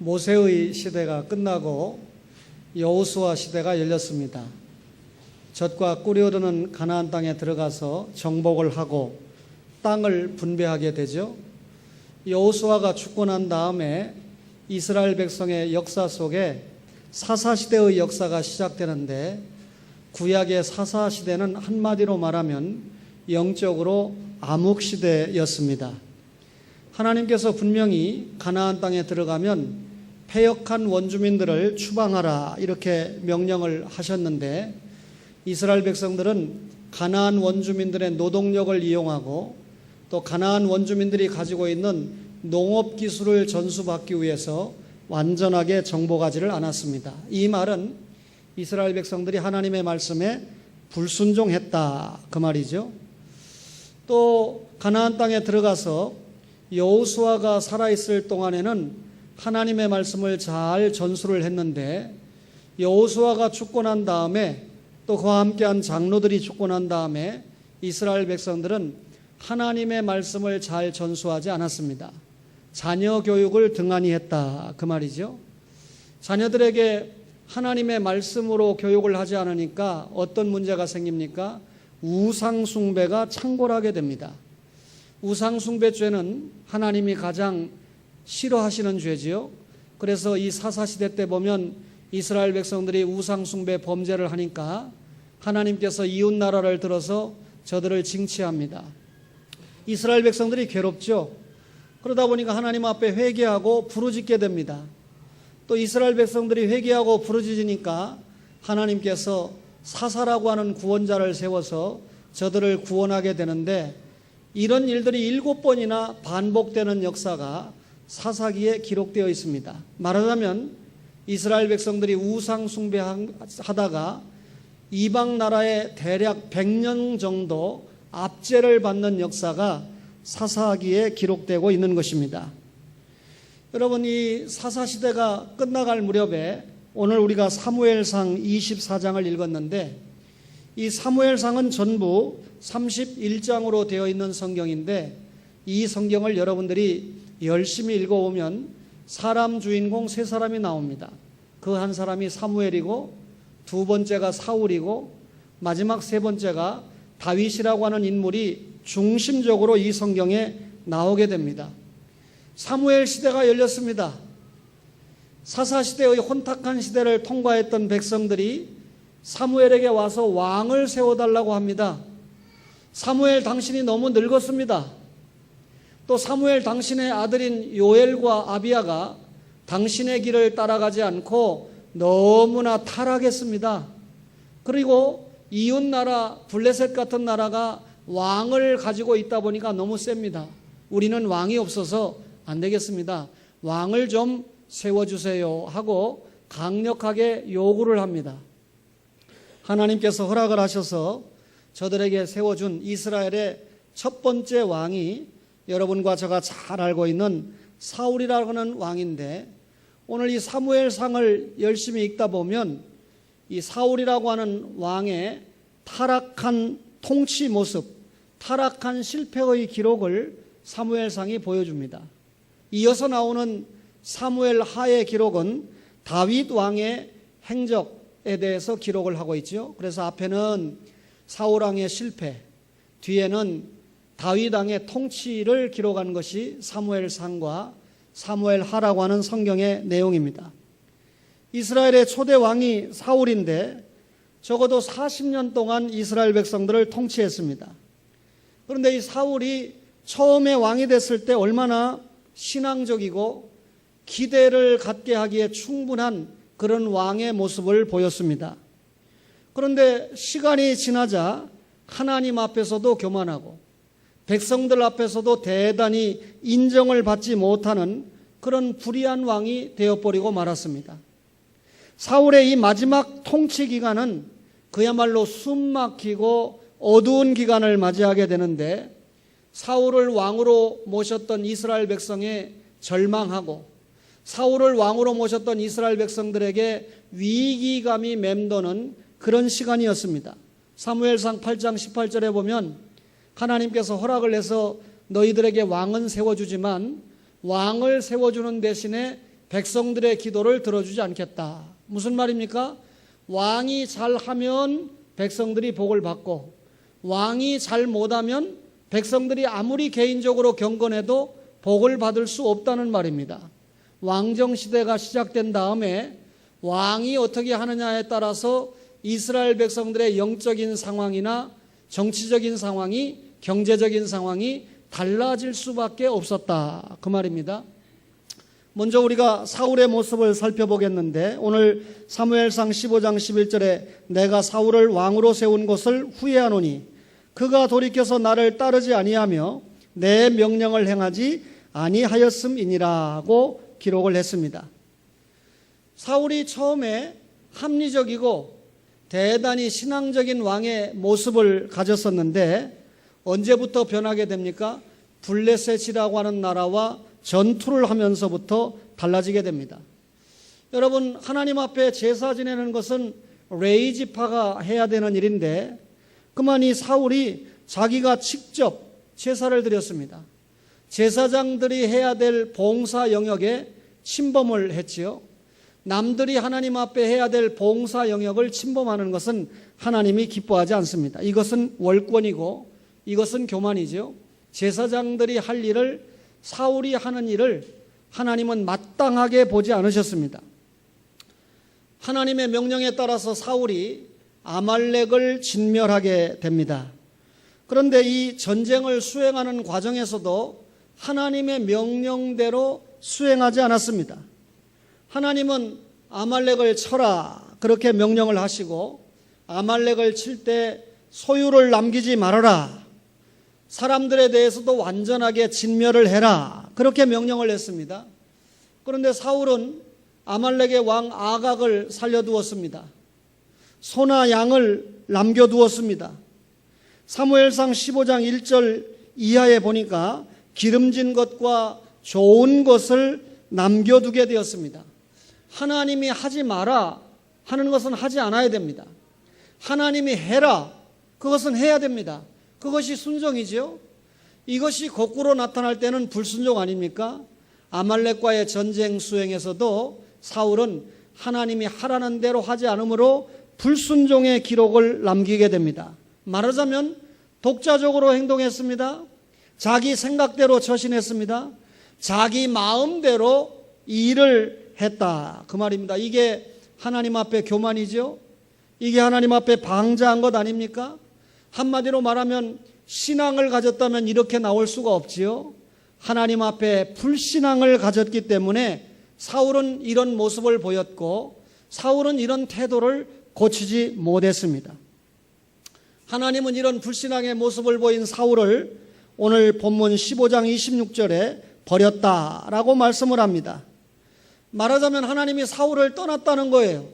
모세의 시대가 끝나고 여호수아 시대가 열렸습니다. 젖과 꿀이 흐르는 가나안 땅에 들어가서 정복을 하고 땅을 분배하게 되죠. 여호수아가 죽고 난 다음에 이스라엘 백성의 역사 속에 사사시대의 역사가 시작되는데, 구약의 사사시대는 한마디로 말하면 영적으로 암흑시대였습니다. 하나님께서 분명히 가나안 땅에 들어가면 패역한 원주민들을 추방하라 이렇게 명령을 하셨는데, 이스라엘 백성들은 가나안 원주민들의 노동력을 이용하고 또 가나안 원주민들이 가지고 있는 농업 기술을 전수받기 위해서 완전하게 정복하지를 않았습니다. 이 말은 이스라엘 백성들이 하나님의 말씀에 불순종했다 그 말이죠. 또 가나안 땅에 들어가서 여호수아가 살아있을 동안에는 하나님의 말씀을 잘 전수를 했는데, 여호수아가 죽고 난 다음에 또 그와 함께한 장로들이 죽고 난 다음에 이스라엘 백성들은 하나님의 말씀을 잘 전수하지 않았습니다. 자녀 교육을 등한히 했다 그 말이죠. 자녀들에게 하나님의 말씀으로 교육을 하지 않으니까 어떤 문제가 생깁니까? 우상 숭배가 창궐하게 됩니다. 우상 숭배죄는 하나님이 가장 싫어하시는 죄지요. 그래서 이 사사시대 때 보면 이스라엘 백성들이 우상 숭배 범죄를 하니까 하나님께서 이웃 나라를 들어서 저들을 징치합니다. 이스라엘 백성들이 괴롭죠. 그러다 보니까 하나님 앞에 회개하고 부르짖게 됩니다. 또 이스라엘 백성들이 회개하고 부르짖으니까 하나님께서 사사라고 하는 구원자를 세워서 저들을 구원하게 되는데, 이런 일들이 7번이나 반복되는 역사가 사사기에 기록되어 있습니다. 말하자면 이스라엘 백성들이 우상 숭배하다가 이방 나라에 대략 100년 정도 압제를 받는 역사가 사사기에 기록되고 있는 것입니다. 여러분, 이 사사시대가 끝나갈 무렵에 오늘 우리가 사무엘상 24장을 읽었는데, 이 사무엘상은 전부 31장으로 되어 있는 성경인데, 이 성경을 여러분들이 열심히 읽어오면 사람 주인공 3사람이 나옵니다. 그 한 사람이 사무엘이고, 두 번째가 사울이고, 마지막 3번째가 다윗이라고 하는 인물이 중심적으로 이 성경에 나오게 됩니다. 사무엘 시대가 열렸습니다. 사사시대의 혼탁한 시대를 통과했던 백성들이 사무엘에게 와서 왕을 세워달라고 합니다. 사무엘 당신이 너무 늙었습니다. 또 사무엘 당신의 아들인 요엘과 아비야가 당신의 길을 따라가지 않고 너무나 타락했습니다. 그리고 이웃나라 블레셋 같은 나라가 왕을 가지고 있다 보니까 너무 셉니다. 우리는 왕이 없어서 안 되겠습니다. 왕을 좀 세워주세요 하고 강력하게 요구를 합니다. 하나님께서 허락을 하셔서 저들에게 세워준 이스라엘의 첫 번째 왕이 여러분과 제가 잘 알고 있는 사울이라고 하는 왕인데, 오늘 이 사무엘상을 열심히 읽다 보면 이 사울이라고 하는 왕의 타락한 통치 모습, 타락한 실패의 기록을 사무엘상이 보여줍니다. 이어서 나오는 사무엘 하의 기록은 다윗 왕의 행적에 대해서 기록을 하고 있죠. 그래서 앞에는 사울 왕의 실패, 뒤에는 다윗 왕의 통치를 기록한 것이 사무엘상과 사무엘하라고 하는 성경의 내용입니다. 이스라엘의 초대 왕이 사울인데 적어도 40년 동안 이스라엘 백성들을 통치했습니다. 그런데 이 사울이 처음에 왕이 됐을 때 얼마나 신앙적이고 기대를 갖게 하기에 충분한 그런 왕의 모습을 보였습니다. 그런데 시간이 지나자 하나님 앞에서도 교만하고 백성들 앞에서도 대단히 인정을 받지 못하는 그런 불의한 왕이 되어버리고 말았습니다. 사울의 이 마지막 통치 기간은 그야말로 숨막히고 어두운 기간을 맞이하게 되는데, 사울을 왕으로 모셨던 이스라엘 백성에 절망하고 사울을 왕으로 모셨던 이스라엘 백성들에게 위기감이 맴도는 그런 시간이었습니다. 사무엘상 8장 18절에 보면 하나님께서 허락을 해서 너희들에게 왕은 세워주지만 왕을 세워주는 대신에 백성들의 기도를 들어주지 않겠다. 무슨 말입니까? 왕이 잘하면 백성들이 복을 받고 왕이 잘 못하면 백성들이 아무리 개인적으로 경건해도 복을 받을 수 없다는 말입니다. 왕정시대가 시작된 다음에 왕이 어떻게 하느냐에 따라서 이스라엘 백성들의 영적인 상황이나 정치적인 상황이, 경제적인 상황이 달라질 수밖에 없었다. 그 말입니다. 먼저 우리가 사울의 모습을 살펴보겠는데 오늘 사무엘상 15장 11절에 내가 사울을 왕으로 세운 것을 후회하노니 그가 돌이켜서 나를 따르지 아니하며 내 명령을 행하지 아니하였음이니라고 기록을 했습니다. 사울이 처음에 합리적이고 대단히 신앙적인 왕의 모습을 가졌었는데 언제부터 변하게 됩니까? 블레셋이라고 하는 나라와 전투를 하면서부터 달라지게 됩니다. 여러분, 하나님 앞에 제사 지내는 것은 레위지파가 해야 되는 일인데 그만 이 사울이 자기가 직접 제사를 드렸습니다. 제사장들이 해야 될 봉사 영역에 침범을 했지요. 남들이 하나님 앞에 해야 될 봉사 영역을 침범하는 것은 하나님이 기뻐하지 않습니다. 이것은 월권이고 이것은 교만이죠. 제사장들이 할 일을, 사울이 하는 일을 하나님은 마땅하게 보지 않으셨습니다. 하나님의 명령에 따라서 사울이 아말렉을 진멸하게 됩니다. 그런데 이 전쟁을 수행하는 과정에서도 하나님의 명령대로 수행하지 않았습니다. 하나님은 아말렉을 쳐라 그렇게 명령을 하시고 아말렉을 칠 때 소유를 남기지 말아라, 사람들에 대해서도 완전하게 진멸을 해라 그렇게 명령을 했습니다. 그런데 사울은 아말렉의 왕 아각을 살려두었습니다. 소나 양을 남겨두었습니다. 사무엘상 15장 1절 이하에 보니까 기름진 것과 좋은 것을 남겨두게 되었습니다. 하나님이 하지 마라 하는 것은 하지 않아야 됩니다. 하나님이 해라, 그것은 해야 됩니다. 그것이 순종이지요. 이것이 거꾸로 나타날 때는 불순종 아닙니까? 아말렉과의 전쟁 수행에서도 사울은 하나님이 하라는 대로 하지 않으므로 불순종의 기록을 남기게 됩니다. 말하자면 독자적으로 행동했습니다. 자기 생각대로 처신했습니다. 자기 마음대로 일을 했다 그 말입니다. 이게 하나님 앞에 교만이죠. 이게 하나님 앞에 방자한 것 아닙니까? 한마디로 말하면 신앙을 가졌다면 이렇게 나올 수가 없지요. 하나님 앞에 불신앙을 가졌기 때문에 사울은 이런 모습을 보였고 사울은 이런 태도를 고치지 못했습니다. 하나님은 이런 불신앙의 모습을 보인 사울을 오늘 본문 15장 26절에 버렸다라고 말씀을 합니다. 말하자면 하나님이 사울을 떠났다는 거예요.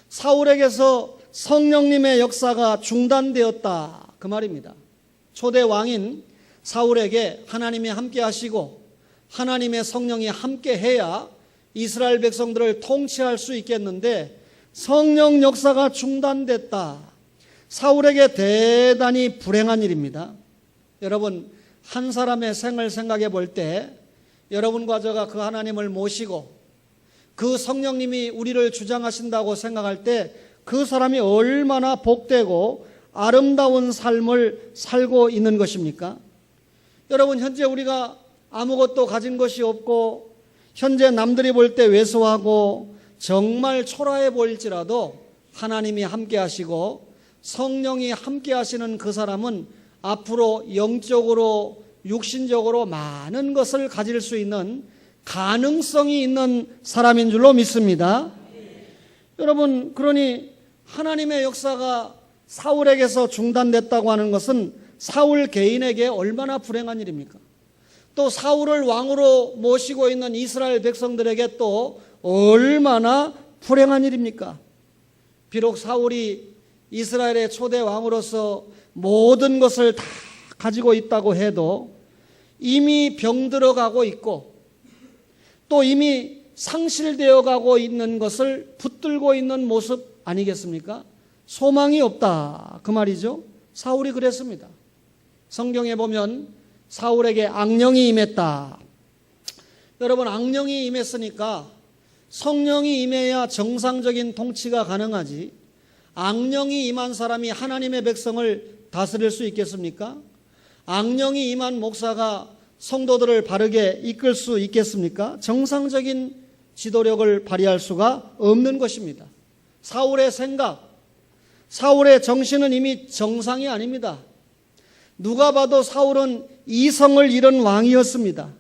사울에게서 성령님의 역사가 중단되었다 그 말입니다. 초대 왕인 사울에게 하나님이 함께 하시고 하나님의 성령이 함께 해야 이스라엘 백성들을 통치할 수 있겠는데 성령 역사가 중단됐다. 사울에게 대단히 불행한 일입니다. 여러분, 한 사람의 생을 생각해 볼 때 여러분과 저가 그 하나님을 모시고 그 성령님이 우리를 주장하신다고 생각할 때 그 사람이 얼마나 복되고 아름다운 삶을 살고 있는 것입니까? 여러분, 현재 우리가 아무것도 가진 것이 없고 현재 남들이 볼 때 왜소하고 정말 초라해 보일지라도 하나님이 함께 하시고 성령이 함께 하시는 그 사람은 앞으로 영적으로 육신적으로 많은 것을 가질 수 있는 가능성이 있는 사람인 줄로 믿습니다. 여러분, 그러니 하나님의 역사가 사울에게서 중단됐다고 하는 것은 사울 개인에게 얼마나 불행한 일입니까? 또 사울을 왕으로 모시고 있는 이스라엘 백성들에게 또 얼마나 불행한 일입니까? 비록 사울이 이스라엘의 초대 왕으로서 모든 것을 다 가지고 있다고 해도 이미 병들어가고 있고 또 이미 상실되어 가고 있는 것을 붙들고 있는 모습 아니겠습니까? 소망이 없다 그 말이죠. 사울이 그랬습니다. 성경에 보면 사울에게 악령이 임했다. 여러분, 악령이 임했으니까 성령이 임해야 정상적인 통치가 가능하지, 악령이 임한 사람이 하나님의 백성을 다스릴 수 있겠습니까? 악령이 임한 목사가 성도들을 바르게 이끌 수 있겠습니까? 정상적인 지도력을 발휘할 수가 없는 것입니다. 사울의 생각, 사울의 정신은 이미 정상이 아닙니다. 누가 봐도 사울은 이성을 잃은 왕이었습니다.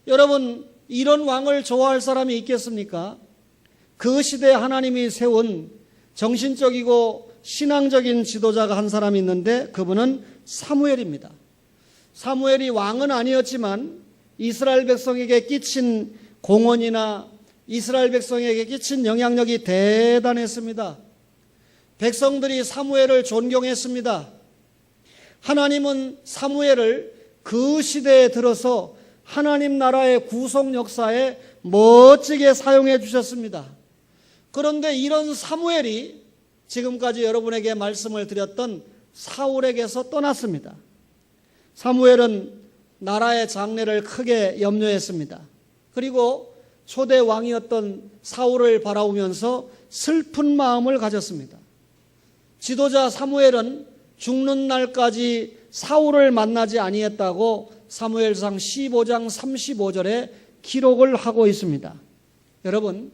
여러분, 이런 왕을 좋아할 사람이 있겠습니까? 그 시대에 하나님이 세운 정신적이고 신앙적인 지도자가 한 사람이 있는데 그분은 사무엘입니다. 사무엘이 왕은 아니었지만 이스라엘 백성에게 끼친 공헌이나 이스라엘 백성에게 끼친 영향력이 대단했습니다. 백성들이 사무엘을 존경했습니다. 하나님은 사무엘을 그 시대에 들어서 하나님 나라의 구속 역사에 멋지게 사용해 주셨습니다. 그런데 이런 사무엘이 지금까지 여러분에게 말씀을 드렸던 사울에게서 떠났습니다. 사무엘은 나라의 장래를 크게 염려했습니다. 그리고 초대 왕이었던 사울을 바라보면서 슬픈 마음을 가졌습니다. 지도자 사무엘은 죽는 날까지 사울을 만나지 아니했다고 사무엘상 15장 35절에 기록을 하고 있습니다. 여러분,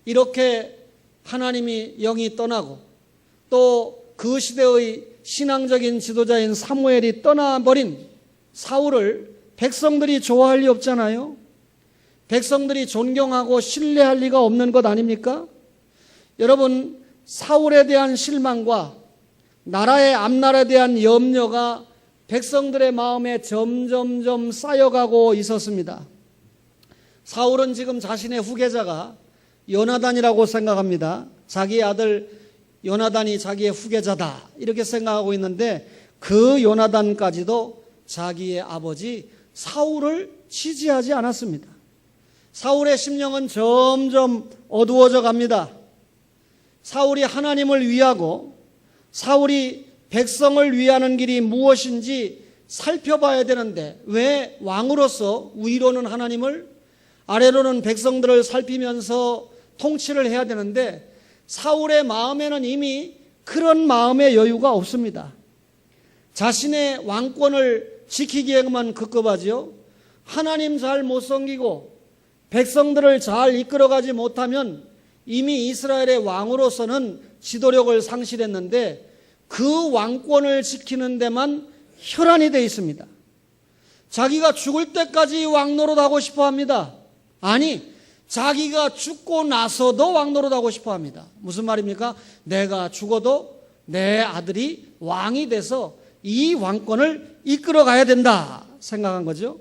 이렇게 하나님이 영이 떠나고 또 그 시대의 신앙적인 지도자인 사무엘이 떠나버린 사울을 백성들이 좋아할 리 없잖아요. 백성들이 존경하고 신뢰할 리가 없는 것 아닙니까? 여러분, 사울에 대한 실망과 나라의 앞날에 대한 염려가 백성들의 마음에 점점점 쌓여가고 있었습니다. 사울은 지금 자신의 후계자가 요나단이라고 생각합니다. 자기의 아들 요나단이 자기의 후계자다 이렇게 생각하고 있는데 그 요나단까지도 자기의 아버지 사울을 지지하지 않았습니다. 사울의 심령은 점점 어두워져 갑니다. 사울이 하나님을 위하고 사울이 백성을 위하는 길이 무엇인지 살펴봐야 되는데 왜 왕으로서 위로는 하나님을 아래로는 백성들을 살피면서 통치를 해야 되는데 사울의 마음에는 이미 그런 마음의 여유가 없습니다. 자신의 왕권을 지키기에만 급급하지요. 하나님 잘 못 섬기고 백성들을 잘 이끌어가지 못하면 이미 이스라엘의 왕으로서는 지도력을 상실했는데 그 왕권을 지키는 데만 혈안이 되어 있습니다. 자기가 죽을 때까지 왕노릇하고 싶어 합니다. 아니, 자기가 죽고 나서도 왕노릇하고 싶어 합니다. 무슨 말입니까? 내가 죽어도 내 아들이 왕이 돼서 이 왕권을 이끌어 가야 된다 생각한 거죠.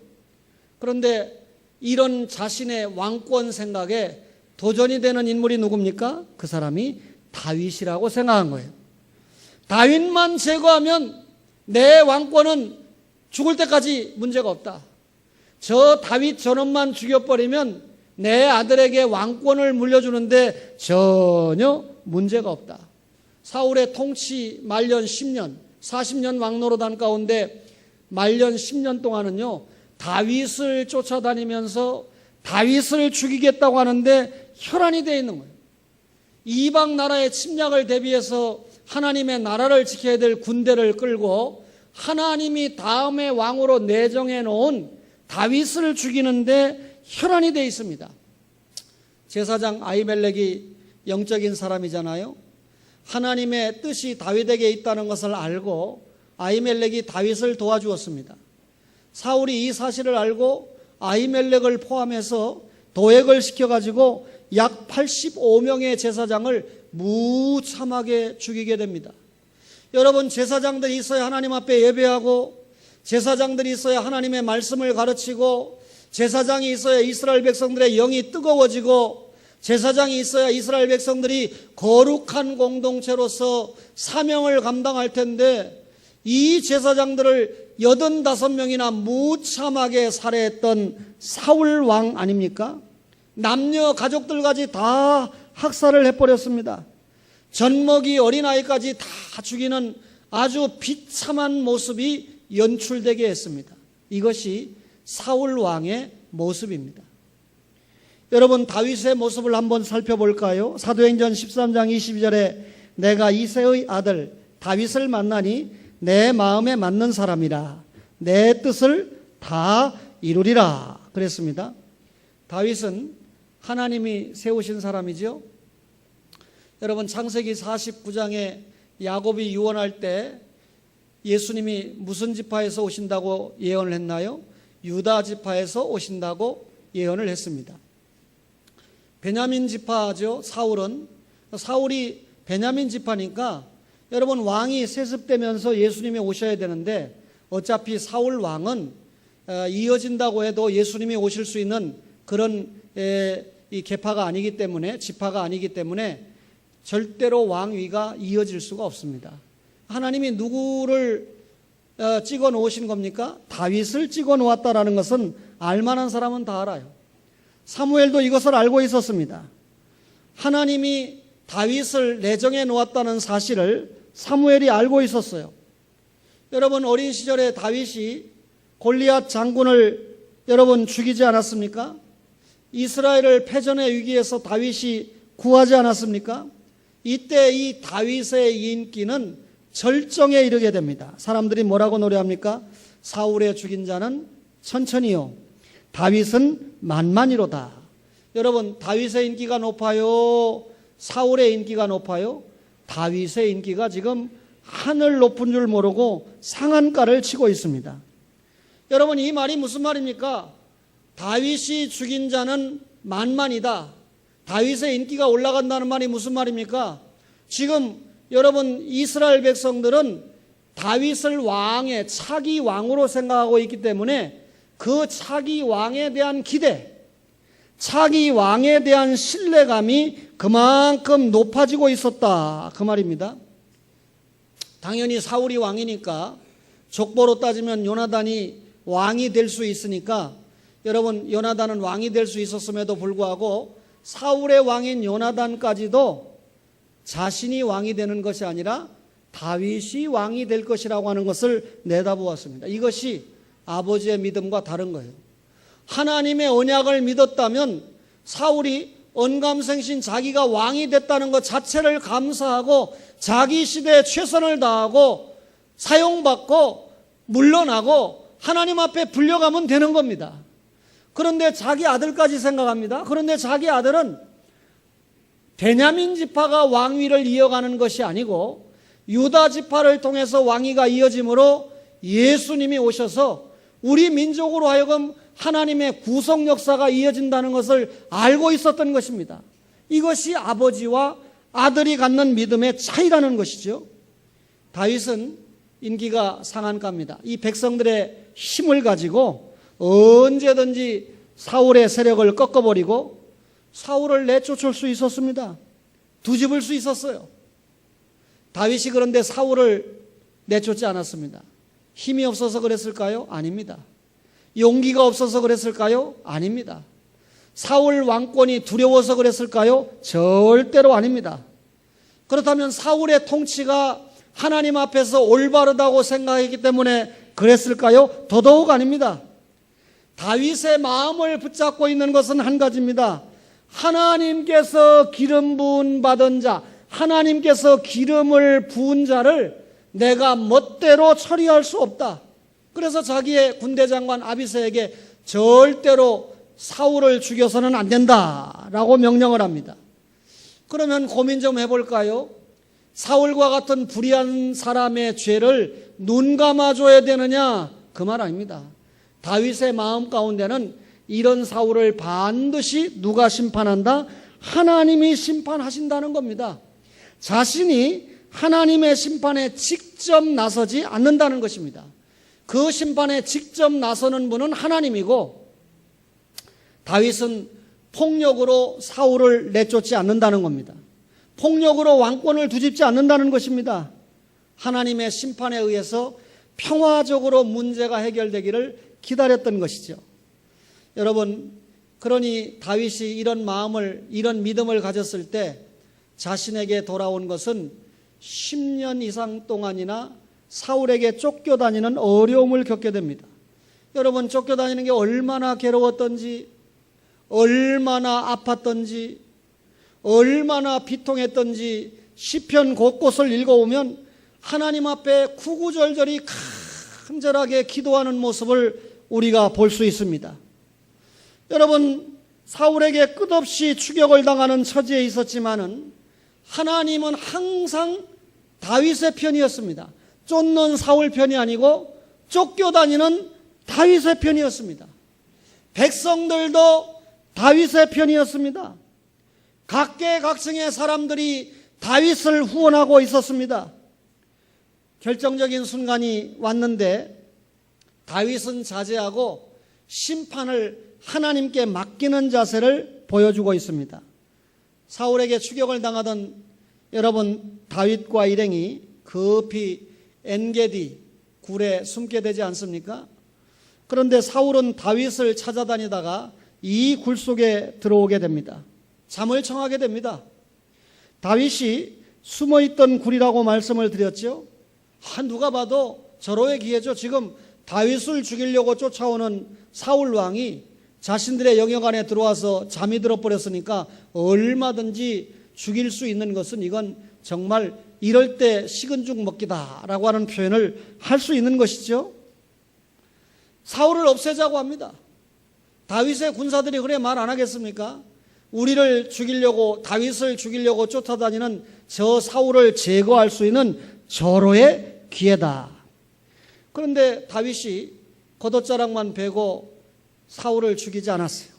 그런데 이런 자신의 왕권 생각에 도전이 되는 인물이 누굽니까? 그 사람이 다윗이라고 생각한 거예요. 다윗만 제거하면 내 왕권은 죽을 때까지 문제가 없다. 저 다윗 저놈만 죽여버리면 내 아들에게 왕권을 물려주는데 전혀 문제가 없다. 사울의 통치 말년 10년, 40년 왕노릇한 가운데 말년 10년 동안은요, 다윗을 쫓아다니면서 다윗을 죽이겠다고 하는데 혈안이 되어 있는 거예요. 이방 나라의 침략을 대비해서 하나님의 나라를 지켜야 될 군대를 끌고 하나님이 다음의 왕으로 내정해 놓은 다윗을 죽이는데 혈안이 되어 있습니다. 제사장 아히멜렉이 영적인 사람이잖아요. 하나님의 뜻이 다윗에게 있다는 것을 알고 아히멜렉이 다윗을 도와주었습니다. 사울이 이 사실을 알고 아히멜렉을 포함해서 도액을 시켜가지고 약 85명의 제사장을 무참하게 죽이게 됩니다. 여러분, 제사장들이 있어야 하나님 앞에 예배하고 제사장들이 있어야 하나님의 말씀을 가르치고 제사장이 있어야 이스라엘 백성들의 영이 뜨거워지고 제사장이 있어야 이스라엘 백성들이 거룩한 공동체로서 사명을 감당할 텐데 이 제사장들을 85명이나 무참하게 살해했던 사울 왕 아닙니까? 남녀 가족들까지 다 학살을 해버렸습니다. 젖먹이 어린아이까지 다 죽이는 아주 비참한 모습이 연출되게 했습니다. 이것이 사울 왕의 모습입니다. 여러분 다윗의 모습을 한번 살펴볼까요? 사도행전 13장 22절에 내가 이새의 아들 다윗을 만나니 내 마음에 맞는 사람이라 내 뜻을 다 이루리라 그랬습니다. 다윗은 하나님이 세우신 사람이죠. 여러분 창세기 49장에 야곱이 유언할 때 예수님이 무슨 지파에서 오신다고 예언을 했나요? 유다 지파에서 오신다고 예언을 했습니다. 베냐민 지파죠. 사울이 베냐민 지파니까 여러분 왕이 세습되면서 예수님이 오셔야 되는데 어차피 사울 왕은 이어진다고 해도 예수님이 오실 수 있는 그런 이 계파가 아니기 때문에 지파가 아니기 때문에 절대로 왕위가 이어질 수가 없습니다. 하나님이 누구를 찍어 놓으신 겁니까? 다윗을 찍어 놓았다라는 것은 알만한 사람은 다 알아요. 사무엘도 이것을 알고 있었습니다. 하나님이 다윗을 내정해 놓았다는 사실을 사무엘이 알고 있었어요. 여러분 어린 시절에 다윗이 골리앗 장군을 여러분 죽이지 않았습니까? 이스라엘을 패전의 위기에서 다윗이 구하지 않았습니까? 이때 이 다윗의 인기는 절정에 이르게 됩니다. 사람들이 뭐라고 노래합니까? 사울의 죽인 자는 천천히요 다윗은 만만히로다. 여러분 다윗의 인기가 높아요? 사울의 인기가 높아요? 다윗의 인기가 지금 하늘 높은 줄 모르고 상한가를 치고 있습니다. 여러분 이 말이 무슨 말입니까? 다윗이 죽인 자는 만만이다. 다윗의 인기가 올라간다는 말이 무슨 말입니까? 지금 여러분 이스라엘 백성들은 다윗을 왕의 차기 왕으로 생각하고 있기 때문에 그 차기 왕에 대한 기대, 차기 왕에 대한 신뢰감이 그만큼 높아지고 있었다 그 말입니다. 당연히 사울이 왕이니까 족보로 따지면 요나단이 왕이 될 수 있으니까 여러분 요나단은 왕이 될 수 있었음에도 불구하고 사울의 왕인 요나단까지도 자신이 왕이 되는 것이 아니라 다윗이 왕이 될 것이라고 하는 것을 내다보았습니다. 이것이 아버지의 믿음과 다른 거예요. 하나님의 언약을 믿었다면 사울이 언감생신 자기가 왕이 됐다는 것 자체를 감사하고 자기 시대에 최선을 다하고 사용받고 물러나고 하나님 앞에 불려가면 되는 겁니다. 그런데 자기 아들까지 생각합니다. 그런데 자기 아들은 베냐민 지파가 왕위를 이어가는 것이 아니고 유다 지파를 통해서 왕위가 이어짐으로 예수님이 오셔서 우리 민족으로 하여금 하나님의 구속 역사가 이어진다는 것을 알고 있었던 것입니다. 이것이 아버지와 아들이 갖는 믿음의 차이라는 것이죠. 다윗은 인기가 상한가입니다. 이 백성들의 힘을 가지고 언제든지 사울의 세력을 꺾어버리고 사울을 내쫓을 수 있었습니다. 뒤집을 수 있었어요. 다윗이 그런데 사울을 내쫓지 않았습니다. 힘이 없어서 그랬을까요? 아닙니다. 용기가 없어서 그랬을까요? 아닙니다. 사울 왕권이 두려워서 그랬을까요? 절대로 아닙니다. 그렇다면 사울의 통치가 하나님 앞에서 올바르다고 생각했기 때문에 그랬을까요? 더더욱 아닙니다. 다윗의 마음을 붙잡고 있는 것은 한 가지입니다. 하나님께서 기름 부은 받은 자, 하나님께서 기름을 부은 자를 내가 멋대로 처리할 수 없다. 그래서 자기의 군대장관 아비새에게 절대로 사울을 죽여서는 안 된다라고 명령을 합니다. 그러면 고민 좀 해볼까요? 사울과 같은 불의한 사람의 죄를 눈 감아줘야 되느냐? 그 말 아닙니다. 다윗의 마음 가운데는 이런 사울을 반드시 누가 심판한다? 하나님이 심판하신다는 겁니다. 자신이 하나님의 심판에 직접 나서지 않는다는 것입니다. 그 심판에 직접 나서는 분은 하나님이고 다윗은 폭력으로 사울을 내쫓지 않는다는 겁니다. 폭력으로 왕권을 뒤집지 않는다는 것입니다. 하나님의 심판에 의해서 평화적으로 문제가 해결되기를 기다렸던 것이죠. 여러분, 그러니 다윗이 이런 마음을, 이런 믿음을 가졌을 때 자신에게 돌아온 것은 10년 이상 동안이나 사울에게 쫓겨다니는 어려움을 겪게 됩니다. 여러분, 쫓겨다니는 게 얼마나 괴로웠던지, 얼마나 아팠던지, 얼마나 비통했던지 시편 곳곳을 읽어보면 하나님 앞에 구구절절히 간절하게 기도하는 모습을 우리가 볼 수 있습니다. 여러분, 사울에게 끝없이 추격을 당하는 처지에 있었지만은 하나님은 항상 다윗의 편이었습니다. 쫓는 사울 편이 아니고 쫓겨다니는 다윗의 편이었습니다. 백성들도 다윗의 편이었습니다. 각계각층의 사람들이 다윗을 후원하고 있었습니다. 결정적인 순간이 왔는데 다윗은 자제하고 심판을 하나님께 맡기는 자세를 보여주고 있습니다. 사울에게 추격을 당하던 여러분 다윗과 일행이 급히 엔게디 굴에 숨게 되지 않습니까? 그런데 사울은 다윗을 찾아다니다가 이 굴 속에 들어오게 됩니다. 잠을 청하게 됩니다. 다윗이 숨어있던 굴이라고 말씀을 드렸죠. 누가 봐도 절호의 기회죠. 지금 다윗을 죽이려고 쫓아오는 사울 왕이 자신들의 영역 안에 들어와서 잠이 들어버렸으니까 얼마든지 죽일 수 있는 것은 이건 정말 이럴 때 식은 죽 먹기다라고 하는 표현을 할 수 있는 것이죠. 사울을 없애자고 합니다. 다윗의 군사들이 그래 말 안 하겠습니까? 우리를 죽이려고, 다윗을 죽이려고 쫓아다니는 저 사울을 제거할 수 있는 절호의 기회다. 그런데 다윗이 겉옷자락만 베고 사울을 죽이지 않았어요.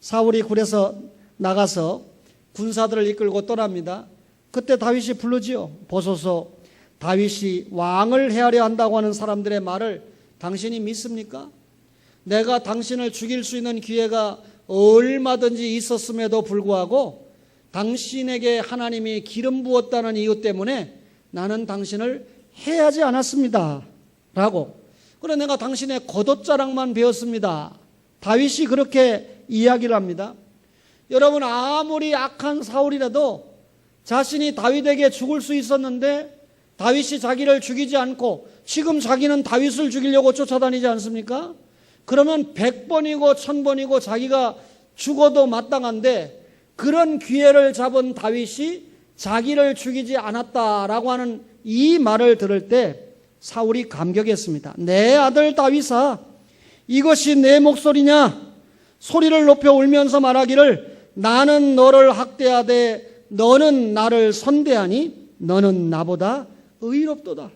사울이 굴에서 나가서 군사들을 이끌고 떠납니다. 그때 다윗이 부르지요. 보소서, 다윗이 왕을 해하려 한다고 하는 사람들의 말을 당신이 믿습니까? 내가 당신을 죽일 수 있는 기회가 얼마든지 있었음에도 불구하고 당신에게 하나님이 기름 부었다는 이유 때문에 나는 당신을 해하지 않았습니다. 라고. 그래 내가 당신의 겉옷자락만 베었습니다. 다윗이 그렇게 이야기를 합니다. 여러분, 아무리 악한 사울이라도 자신이 다윗에게 죽을 수 있었는데 다윗이 자기를 죽이지 않고 지금 자기는 다윗을 죽이려고 쫓아다니지 않습니까? 그러면 100번이고 1000번이고 자기가 죽어도 마땅한데 그런 기회를 잡은 다윗이 자기를 죽이지 않았다라고 하는 이 말을 들을 때 사울이 감격했습니다. 내 아들 다윗아, 이것이 내 목소리냐? 소리를 높여 울면서 말하기를 나는 너를 학대하되 너는 나를 선대하니 너는 나보다 의롭도다.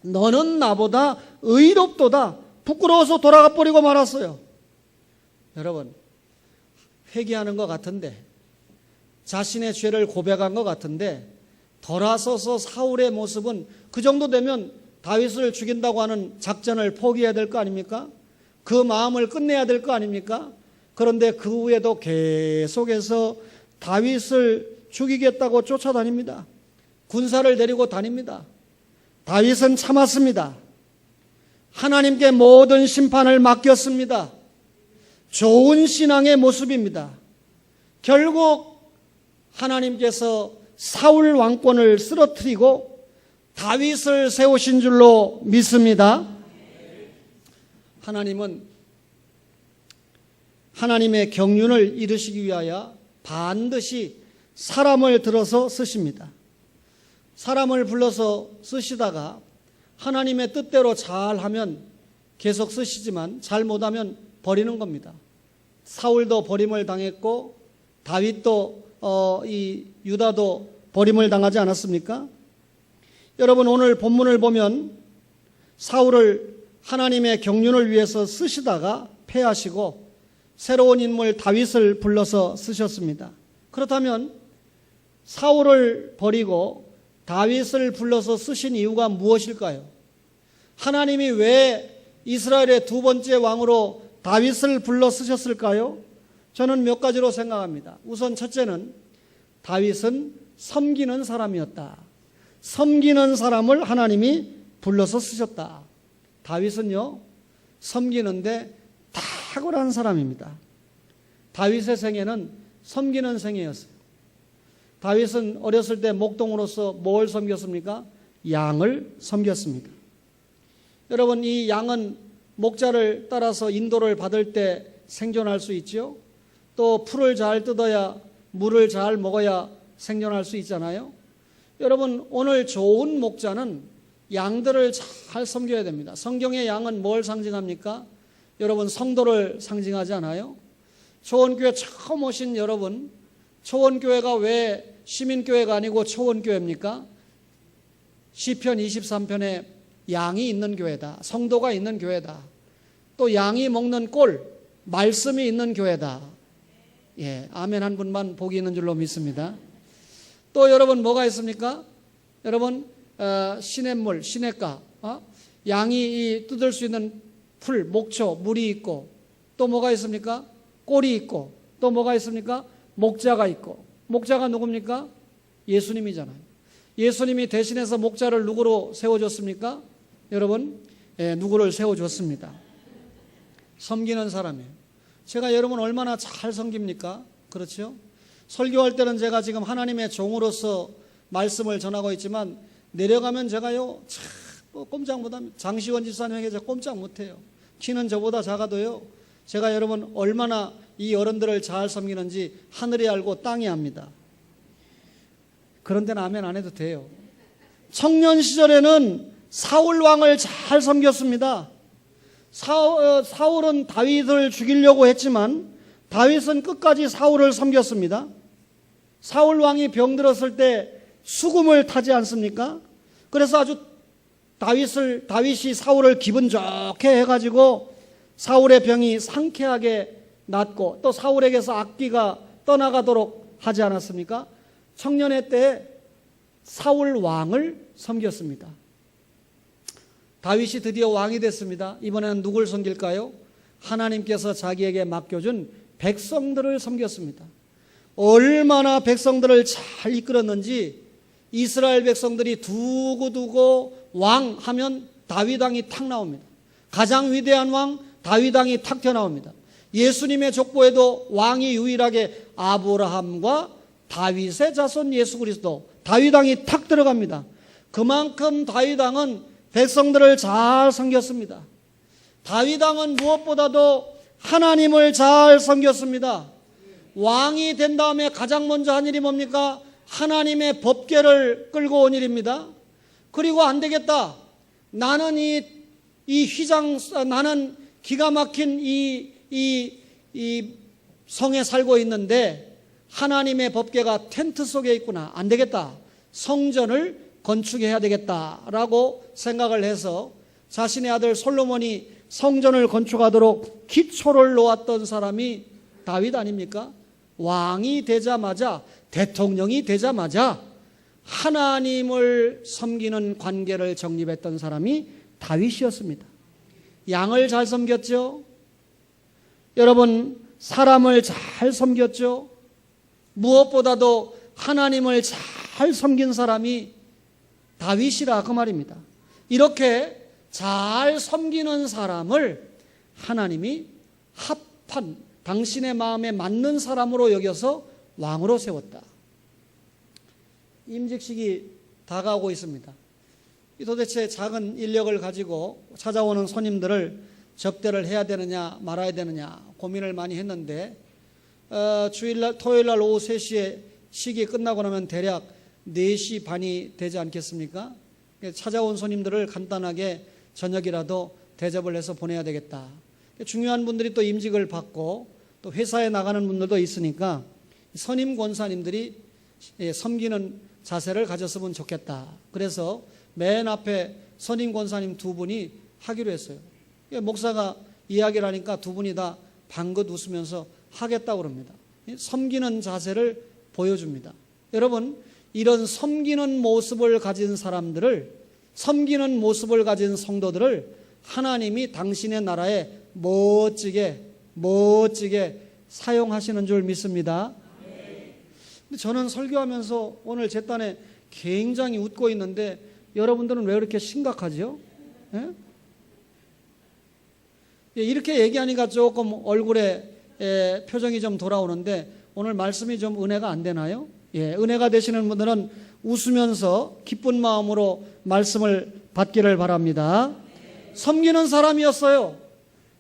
너는 나보다 의롭도다. 부끄러워서 돌아가 버리고 말았어요. 여러분, 회개하는 것 같은데, 자신의 죄를 고백한 것 같은데 돌아서서 사울의 모습은 그 정도 되면 다윗을 죽인다고 하는 작전을 포기해야 될 거 아닙니까? 그 마음을 끝내야 될 거 아닙니까? 그런데 그 후에도 계속해서 다윗을 죽이겠다고 쫓아다닙니다. 군사를 데리고 다닙니다. 다윗은 참았습니다. 하나님께 모든 심판을 맡겼습니다. 좋은 신앙의 모습입니다. 결국 하나님께서 사울 왕권을 쓰러뜨리고 다윗을 세우신 줄로 믿습니다. 하나님은 하나님의 경륜을 이루시기 위하여 반드시 사람을 들어서 쓰십니다. 사람을 불러서 쓰시다가 하나님의 뜻대로 잘하면 계속 쓰시지만 잘못하면 버리는 겁니다. 사울도 버림을 당했고 다윗도 이 유다도 버림을 당하지 않았습니까? 여러분, 오늘 본문을 보면 사울을 하나님의 경륜을 위해서 쓰시다가 패하시고 새로운 인물 다윗을 불러서 쓰셨습니다. 그렇다면 사울을 버리고 다윗을 불러서 쓰신 이유가 무엇일까요? 하나님이 왜 이스라엘의 두 번째 왕으로 다윗을 불러 쓰셨을까요? 저는 몇 가지로 생각합니다. 우선 첫째는 다윗은 섬기는 사람이었다. 섬기는 사람을 하나님이 불러서 쓰셨다. 다윗은요, 섬기는데 탁월한 사람입니다. 다윗의 생애는 섬기는 생애였어요. 다윗은 어렸을 때 목동으로서 뭘 섬겼습니까? 양을 섬겼습니다. 여러분, 이 양은 목자를 따라서 인도를 받을 때 생존할 수 있죠. 또 풀을 잘 뜯어야 물을 잘 먹어야 생존할 수 있잖아요. 여러분, 오늘 좋은 목자는 양들을 잘 섬겨야 됩니다. 성경의 양은 뭘 상징합니까? 여러분, 성도를 상징하지 않아요? 초원교회 처음 오신 여러분, 초원교회가 왜 시민교회가 아니고 초원교회입니까? 시편 23편에 양이 있는 교회다. 성도가 있는 교회다. 또 양이 먹는 꼴, 말씀이 있는 교회다. 예, 아멘 한 분만 복이 있는 줄로 믿습니다. 또 여러분 뭐가 있습니까? 여러분 시냇물, 시냇가, 양이 뜯을 수 있는 풀, 목초, 물이 있고, 또 뭐가 있습니까? 꼴이 있고, 또 뭐가 있습니까? 목자가 있고. 목자가 누굽니까? 예수님이잖아요. 예수님이 대신해서 목자를 누구로 세워줬습니까? 여러분, 누구를 세워줬습니다. 섬기는 사람이에요. 제가 여러분 얼마나 잘 섬깁니까? 그렇죠? 설교할 때는 제가 지금 하나님의 종으로서 말씀을 전하고 있지만, 내려가면 제가요, 꼼짝 못합니다. 장시원 집사님에게 제가 꼼짝 못해요. 키는 저보다 작아도요, 제가 여러분 얼마나 이 어른들을 잘 섬기는지 하늘이 알고 땅이 압니다. 그런 데는 아멘 안 해도 돼요. 청년 시절에는 사울 왕을 잘 섬겼습니다. 사울은 다윗을 죽이려고 했지만 다윗은 끝까지 사울을 섬겼습니다. 사울 왕이 병들었을 때 수금을 타지 않습니까? 그래서 아주 다윗이 사울을 기분 좋게 해가지고 사울의 병이 상쾌하게 낫고, 또 사울에게서 악귀가 떠나가도록 하지 않았습니까? 청년의 때에 사울 왕을 섬겼습니다. 다윗이 드디어 왕이 됐습니다. 이번에는 누굴 섬길까요? 하나님께서 자기에게 맡겨준 백성들을 섬겼습니다. 얼마나 백성들을 잘 이끌었는지, 이스라엘 백성들이 두고두고 왕 하면 다윗 왕이 탁 나옵니다. 가장 위대한 왕 다윗 왕이 탁 튀어나옵니다. 예수님의 족보에도 왕이 유일하게 아브라함과 다윗의 자손 예수 그리스도, 다윗 왕이 탁 들어갑니다. 그만큼 다윗 왕은 백성들을 잘 섬겼습니다. 다윗 왕은 무엇보다도 하나님을 잘 섬겼습니다. 왕이 된 다음에 가장 먼저 한 일이 뭡니까? 하나님의 법궤를 끌고 온 일입니다. 그리고 안 되겠다. 나는 나는 기가 막힌 이 성에 살고 있는데 하나님의 법궤가 텐트 속에 있구나. 안 되겠다. 성전을 건축해야 되겠다라고 생각을 해서 자신의 아들 솔로몬이 성전을 건축하도록 기초를 놓았던 사람이 다윗 아닙니까? 왕이 되자마자, 대통령이 되자마자 하나님을 섬기는 관계를 정립했던 사람이 다윗이었습니다. 양을 잘 섬겼죠? 여러분, 사람을 잘 섬겼죠? 무엇보다도 하나님을 잘 섬긴 사람이 다윗이라 그 말입니다. 이렇게 잘 섬기는 사람을 하나님이 합한, 당신의 마음에 맞는 사람으로 여겨서 왕으로 세웠다. 임직식이 다가오고 있습니다. 도대체 작은 인력을 가지고 찾아오는 손님들을 접대를 해야 되느냐 말아야 되느냐 고민을 많이 했는데, 토요일날 오후 3시에 식이 끝나고 나면 대략 4시 반이 되지 않겠습니까? 찾아온 손님들을 간단하게 저녁이라도 대접을 해서 보내야 되겠다. 중요한 분들이 또 임직을 받고 또 회사에 나가는 분들도 있으니까 선임 권사님들이 섬기는 자세를 가졌으면 좋겠다. 그래서 맨 앞에 선임 권사님 2분이 하기로 했어요. 목사가 이야기를 하니까 2분이 다 방긋 웃으면서 하겠다고 그럽니다. 섬기는 자세를 보여줍니다. 여러분, 이런 섬기는 모습을 가진 사람들을, 섬기는 모습을 가진 성도들을 하나님이 당신의 나라에 멋지게 사용하시는 줄 믿습니다. 근데 저는 설교하면서 오늘 제 딴에 굉장히 웃고 있는데 여러분들은 왜 그렇게 심각하죠? 예? 이렇게 얘기하니까 조금 얼굴에 표정이 좀 돌아오는데 오늘 말씀이 좀 은혜가 안 되나요? 예, 은혜가 되시는 분들은 웃으면서 기쁜 마음으로 말씀을 받기를 바랍니다. 섬기는 사람이었어요.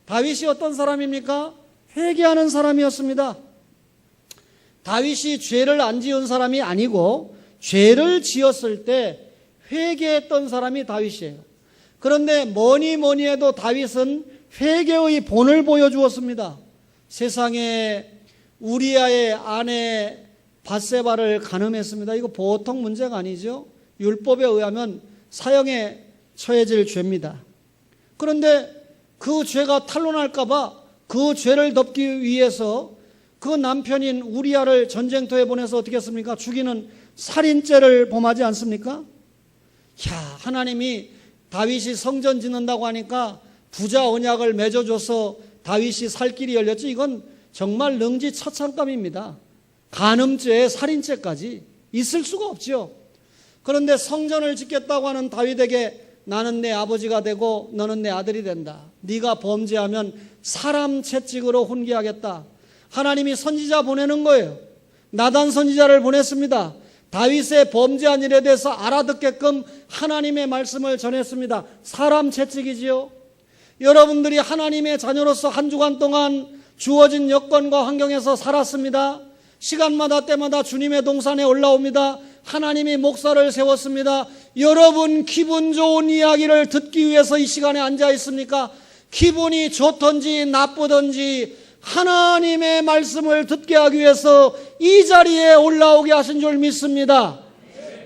다윗이 어떤 사람입니까? 회개하는 사람이었습니다. 다윗이 죄를 안 지은 사람이 아니고 죄를 지었을 때 회개했던 사람이 다윗이에요. 그런데 뭐니 뭐니 해도 다윗은 회개의 본을 보여주었습니다. 세상에 우리아의 아내 밧세바를 간음했습니다. 이거 보통 문제가 아니죠. 율법에 의하면 사형에 처해질 죄입니다. 그런데 그 죄가 탄로날까 봐 그 죄를 덮기 위해서 그 남편인 우리아를 전쟁터에 보내서 어떻게 했습니까? 죽이는 살인죄를 범하지 않습니까? 하나님이 다윗이 성전 짓는다고 하니까 부자 언약을 맺어줘서 다윗이 살 길이 열렸지. 이건 정말 능지처참감입니다. 간음죄, 살인죄까지 있을 수가 없죠. 그런데 성전을 짓겠다고 하는 다윗에게 나는 내 아버지가 되고 너는 내 아들이 된다. 네가 범죄하면 사람 채찍으로 훈계하겠다. 하나님이 선지자 보내는 거예요. 나단 선지자를 보냈습니다. 다윗의 범죄한 일에 대해서 알아듣게끔 하나님의 말씀을 전했습니다. 사람 채찍이지요. 여러분들이 하나님의 자녀로서 한 주간 동안 주어진 여건과 환경에서 살았습니다. 시간마다 때마다 주님의 동산에 올라옵니다. 하나님이 목사를 세웠습니다. 여러분 기분 좋은 이야기를 듣기 위해서 이 시간에 앉아 있습니까? 기분이 좋든지 나쁘든지 하나님의 말씀을 듣게 하기 위해서 이 자리에 올라오게 하신 줄 믿습니다.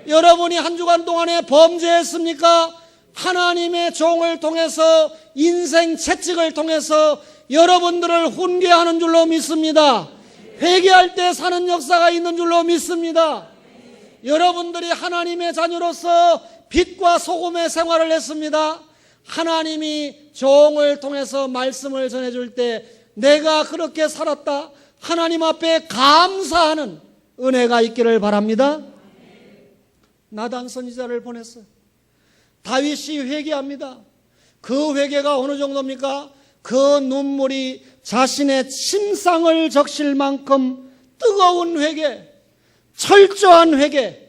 여러분이 한 주간 동안에 범죄했습니까? 하나님의 종을 통해서 인생 채찍을 통해서 여러분들을 훈계하는 줄로 믿습니다. 회개할 때 사는 역사가 있는 줄로 믿습니다. 여러분들이 하나님의 자녀로서 빛과 소금의 생활을 했습니다. 하나님이 종을 통해서 말씀을 전해줄 때 내가 그렇게 살았다. 하나님 앞에 감사하는 은혜가 있기를 바랍니다. 나단 선지자를 보냈어요. 다윗이 회개합니다. 그 회개가 어느 정도입니까? 그 눈물이 자신의 침상을 적실 만큼 뜨거운 회개, 철저한 회개.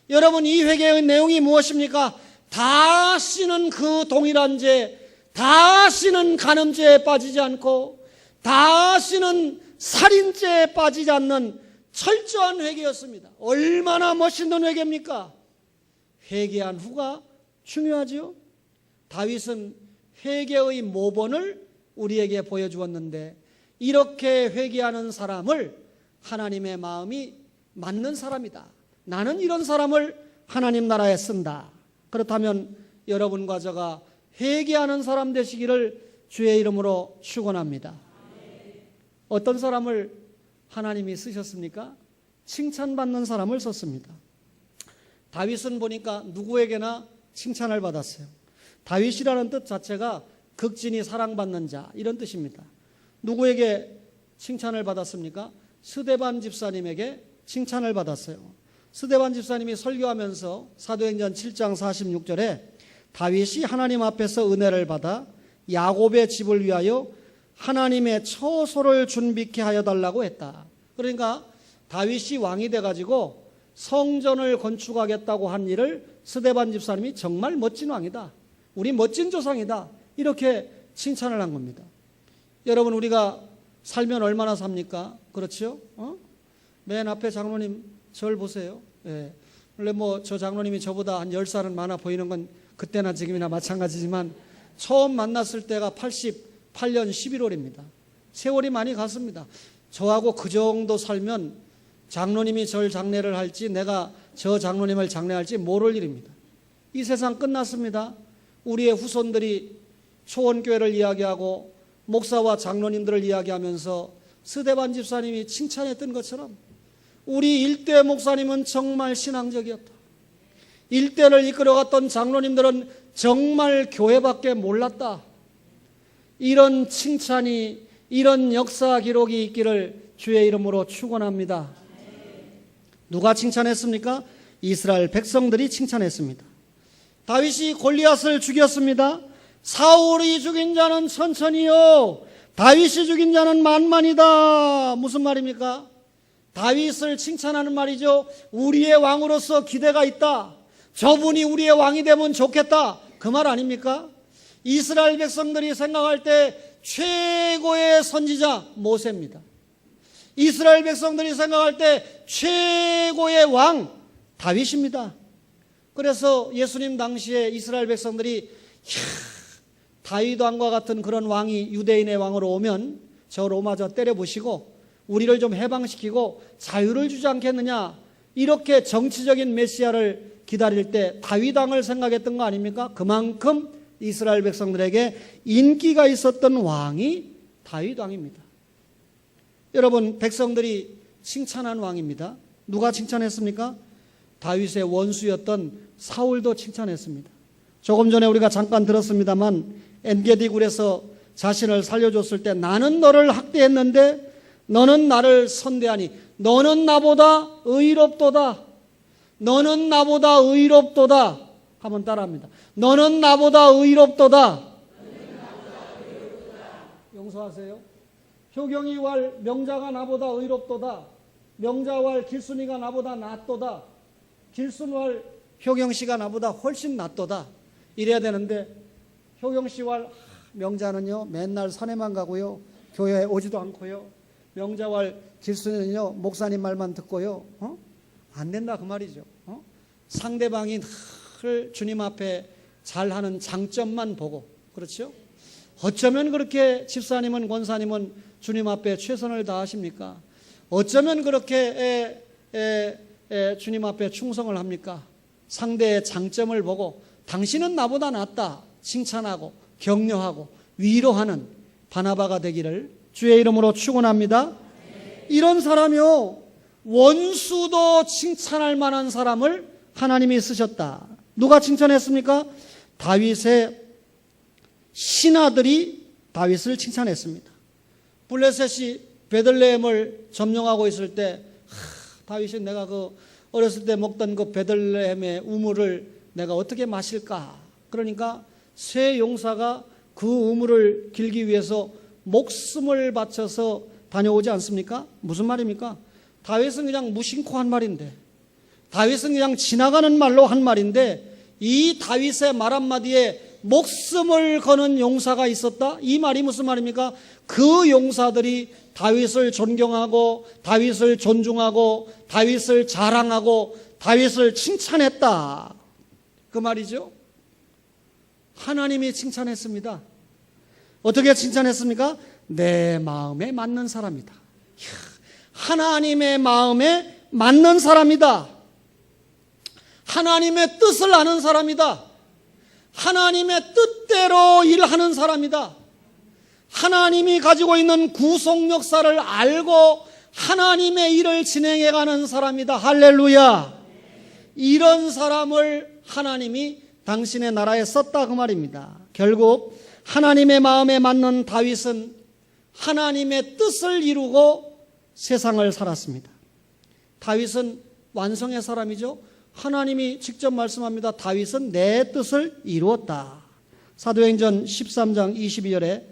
여러분, 이 회개의 내용이 무엇입니까? 다시는 그 동일한 죄, 다시는 간음죄에 빠지지 않고 다시는 살인죄에 빠지지 않는 철저한 회개였습니다. 얼마나 멋있는 회개입니까? 회개한 후가 중요하지요. 다윗은 회개의 모본을 우리에게 보여주었는데 이렇게 회개하는 사람을 하나님의 마음이 맞는 사람이다. 나는 이런 사람을 하나님 나라에 쓴다. 그렇다면 여러분과 저가 회개하는 사람 되시기를 주의 이름으로 축원합니다. 어떤 사람을 하나님이 쓰셨습니까? 칭찬받는 사람을 썼습니다. 다윗은 보니까 누구에게나 칭찬을 받았어요. 다윗이라는 뜻 자체가 극진히 사랑받는 자, 이런 뜻입니다. 누구에게 칭찬을 받았습니까? 스데반 집사님에게 칭찬을 받았어요. 스데반 집사님이 설교하면서 사도행전 7장 46절에 다윗이 하나님 앞에서 은혜를 받아 야곱의 집을 위하여 하나님의 처소를 준비케 하여 달라고 했다. 그러니까 다윗이 왕이 돼가지고 성전을 건축하겠다고 한 일을 스데반 집사님이 정말 멋진 왕이다. 우리 멋진 조상이다. 이렇게 칭찬을 한 겁니다. 여러분, 우리가 살면 얼마나 삽니까? 그렇죠? 맨 앞에 장로님 절 보세요. 예. 원래 저 장로님이 저보다 한 10살은 많아 보이는 건 그때나 지금이나 마찬가지지만 처음 만났을 때가 88년 11월입니다. 세월이 많이 갔습니다. 저하고 그 정도 살면 장로님이 절 장례를 할지 내가 저 장로님을 장례할지 모를 일입니다. 이 세상 끝났습니다. 우리의 후손들이 초원교회를 이야기하고 목사와 장로님들을 이야기하면서 스데반 집사님이 칭찬했던 것처럼 우리 일대 목사님은 정말 신앙적이었다. 일대를 이끌어갔던 장로님들은 정말 교회밖에 몰랐다. 이런 칭찬이, 이런 역사 기록이 있기를 주의 이름으로 축원합니다. 누가 칭찬했습니까? 이스라엘 백성들이 칭찬했습니다. 다윗이 골리앗을 죽였습니다. 사울이 죽인 자는 천천히요, 다윗이 죽인 자는 만만이다. 무슨 말입니까? 다윗을 칭찬하는 말이죠. 우리의 왕으로서 기대가 있다. 저분이 우리의 왕이 되면 좋겠다. 그 말 아닙니까? 이스라엘 백성들이 생각할 때 최고의 선지자 모세입니다. 이스라엘 백성들이 생각할 때 최고의 왕 다윗입니다. 그래서 예수님 당시에 이스라엘 백성들이 다윗 왕과 같은 그런 왕이 유대인의 왕으로 오면 저 로마저 때려부시고 우리를 좀 해방시키고 자유를 주지 않겠느냐, 이렇게 정치적인 메시아를 기다릴 때 다윗 왕을 생각했던 거 아닙니까? 그만큼 이스라엘 백성들에게 인기가 있었던 왕이 다윗 왕입니다. 여러분, 백성들이 칭찬한 왕입니다. 누가 칭찬했습니까? 다윗의 원수였던 사울도 칭찬했습니다. 조금 전에 우리가 잠깐 들었습니다만 엔게디 굴에서 자신을 살려줬을 때 나는 너를 학대했는데 너는 나를 선대하니 너는 나보다 의롭도다. 너는 나보다 의롭도다. 한번 따라합니다. 너는 나보다 의롭도다. 용서하세요. 효경이 왈 명자가 나보다 의롭도다. 명자 왈 길순이가 나보다 낫도다. 길순 왈 효경씨가 나보다 훨씬 낫도다. 이래야 되는데 효경씨 왈 명자는요 맨날 산에만 가고요 교회에 오지도 않고요, 명자 왈 길순이는요 목사님 말만 듣고요, 안 된다 그 말이죠. 상대방이 늘 주님 앞에 잘하는 장점만 보고, 그렇죠? 어쩌면 그렇게 집사님은 권사님은 주님 앞에 최선을 다하십니까? 어쩌면 그렇게 주님 앞에 충성을 합니까? 상대의 장점을 보고 당신은 나보다 낫다 칭찬하고 격려하고 위로하는 바나바가 되기를 주의 이름으로 축원합니다. 이런 사람이요, 원수도 칭찬할 만한 사람을 하나님이 쓰셨다. 누가 칭찬했습니까? 다윗의 신하들이 다윗을 칭찬했습니다. 블레셋이 베들레헴을 점령하고 있을 때 다윗이 내가 그 어렸을 때 먹던 그 베들레헴의 우물을 내가 어떻게 마실까? 그러니까 세 용사가 그 우물을 길기 위해서 목숨을 바쳐서 다녀오지 않습니까? 무슨 말입니까? 다윗은 그냥 무심코 한 말인데, 다윗은 그냥 지나가는 말로 한 말인데, 이 다윗의 말 한마디에 목숨을 거는 용사가 있었다? 이 말이 무슨 말입니까? 그 용사들이 다윗을 존경하고 다윗을 존중하고 다윗을 자랑하고 다윗을 칭찬했다 그 말이죠. 하나님이 칭찬했습니다. 어떻게 칭찬했습니까? 내 마음에 맞는 사람이다. 하나님의 마음에 맞는 사람이다. 하나님의 뜻을 아는 사람이다. 하나님의 뜻대로 일하는 사람이다. 하나님이 가지고 있는 구속 역사를 알고 하나님의 일을 진행해가는 사람이다. 할렐루야. 이런 사람을 하나님이 당신의 나라에 썼다 그 말입니다. 결국 하나님의 마음에 맞는 다윗은 하나님의 뜻을 이루고 세상을 살았습니다. 다윗은 완성의 사람이죠. 하나님이 직접 말씀합니다. 다윗은 내 뜻을 이루었다. 사도행전 13장 22절에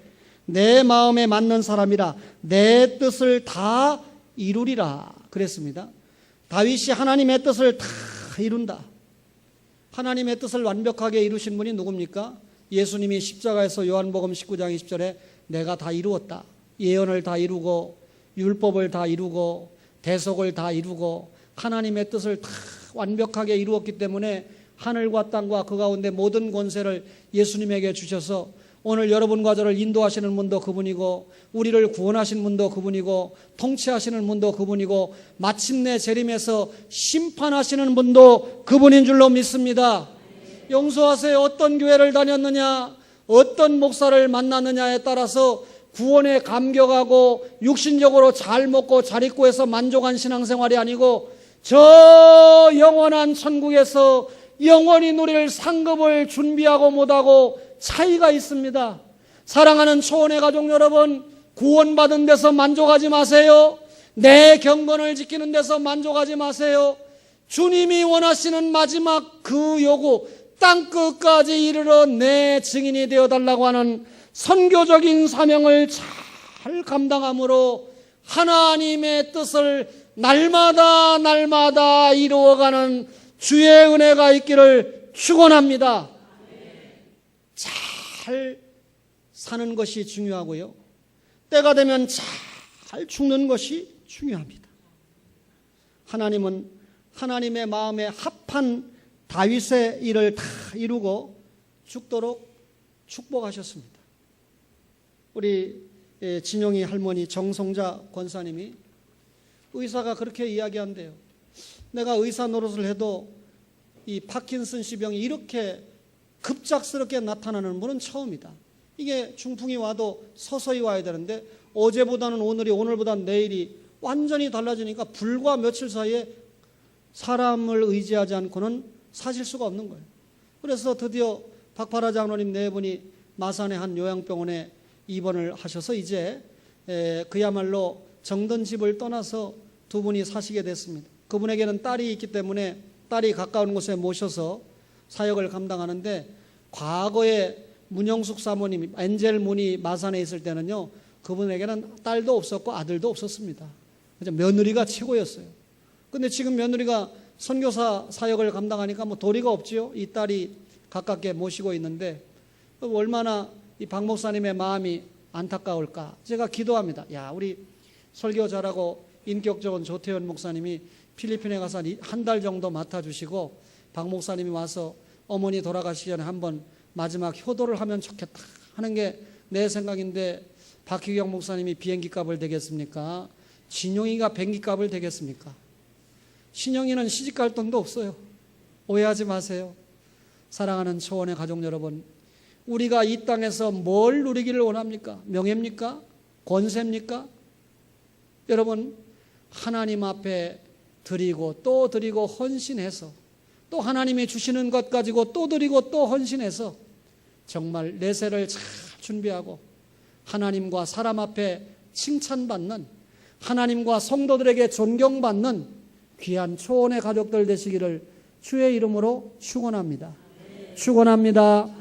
내 마음에 맞는 사람이라 내 뜻을 다 이루리라 그랬습니다. 다윗이 하나님의 뜻을 다 이룬다. 하나님의 뜻을 완벽하게 이루신 분이 누굽니까? 예수님이 십자가에서 요한복음 19장 20절에 내가 다 이루었다. 예언을 다 이루고 율법을 다 이루고 대속을 다 이루고 하나님의 뜻을 다 완벽하게 이루었기 때문에 하늘과 땅과 그 가운데 모든 권세를 예수님에게 주셔서 오늘 여러분과 저를 인도하시는 분도 그분이고 우리를 구원하신 분도 그분이고 통치하시는 분도 그분이고 마침내 재림에서 심판하시는 분도 그분인 줄로 믿습니다. 용서하세요. 어떤 교회를 다녔느냐, 어떤 목사를 만났느냐에 따라서 구원에 감격하고 육신적으로 잘 먹고 잘 입고 해서 만족한 신앙생활이 아니고 저 영원한 천국에서 영원히 누릴 상급을 준비하고 못하고 차이가 있습니다. 사랑하는 초원의 가족 여러분, 구원받은 데서 만족하지 마세요. 내 경건을 지키는 데서 만족하지 마세요. 주님이 원하시는 마지막 그 요구, 땅끝까지 이르러 내 증인이 되어달라고 하는 선교적인 사명을 잘 감당함으로 하나님의 뜻을 날마다 이루어가는 주의 은혜가 있기를 축원합니다. 잘 사는 것이 중요하고요, 때가 되면 잘 죽는 것이 중요합니다. 하나님은 하나님의 마음에 합한 다윗의 일을 다 이루고 죽도록 축복하셨습니다. 우리 진용이 할머니 정성자 권사님이 의사가 그렇게 이야기한대요. 내가 의사 노릇을 해도 이 파킨슨씨 병이 이렇게 급작스럽게 나타나는 분은 처음이다. 이게 중풍이 와도 서서히 와야 되는데 어제보다는 오늘이, 오늘보다는 내일이 완전히 달라지니까 불과 며칠 사이에 사람을 의지하지 않고는 사실 수가 없는 거예요. 그래서 드디어 박파라 장로님 네 분이 마산의 한 요양병원에 입원을 하셔서 이제 그야말로 정든 집을 떠나서 두 분이 사시게 됐습니다. 그분에게는 딸이 있기 때문에 딸이 가까운 곳에 모셔서 사역을 감당하는데, 과거에 문영숙 사모님, 엔젤 문이 마산에 있을 때는요, 그분에게는 딸도 없었고 아들도 없었습니다. 며느리가 최고였어요. 근데 지금 며느리가 선교사 사역을 감당하니까 뭐 도리가 없지요. 이 딸이 가깝게 모시고 있는데 얼마나 이 박 목사님의 마음이 안타까울까. 제가 기도합니다. 야, 우리 설교 잘하고 인격 좋은 조태현 목사님이 필리핀에 가서 한 달 정도 맡아주시고 박 목사님이 와서 어머니 돌아가시기 전에 한번 마지막 효도를 하면 좋겠다 하는 게 내 생각인데, 박희경 목사님이 비행기 값을 대겠습니까? 진용이가 비행기 값을 대겠습니까? 신영이는 시집갈 돈도 없어요. 오해하지 마세요. 사랑하는 초원의 가족 여러분, 우리가 이 땅에서 뭘 누리기를 원합니까? 명예입니까? 권세입니까? 여러분, 하나님 앞에 드리고 또 드리고 헌신해서, 또 하나님이 주시는 것 가지고 또 드리고 또 헌신해서 정말 내세를 잘 준비하고 하나님과 사람 앞에 칭찬받는, 하나님과 성도들에게 존경받는 귀한 초원의 가족들 되시기를 주의 이름으로 축원합니다. 축원합니다.